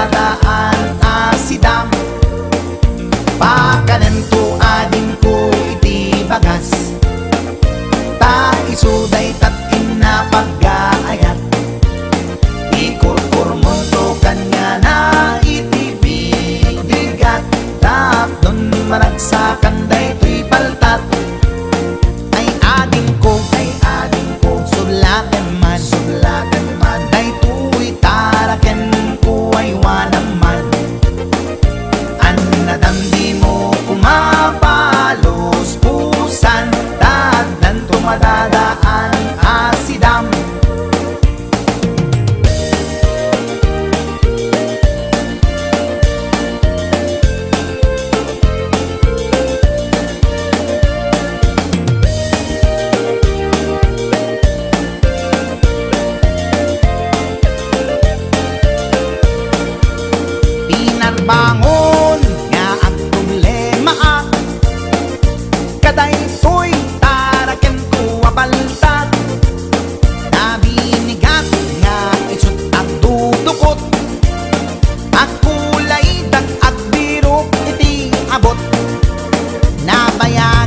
madadaan asidam. Pakanan to adin ko iti bagas, ta isuday tat inna paggaayat. Ikurkurmon to kanya na iti bigat, tapdon maragsakan day to'y paltat. Ay adin ko, sulakan man, day to'y taraken ko ay wanaman. Anadamdi mo kumapalos pusan, tagdan to madadaan asidam. Bangon nga ang problema, kaday to'y taraken ko abaltat. Nabinigat nga isut ang dudukot, at kulay dag at birok iti abot. Nabaya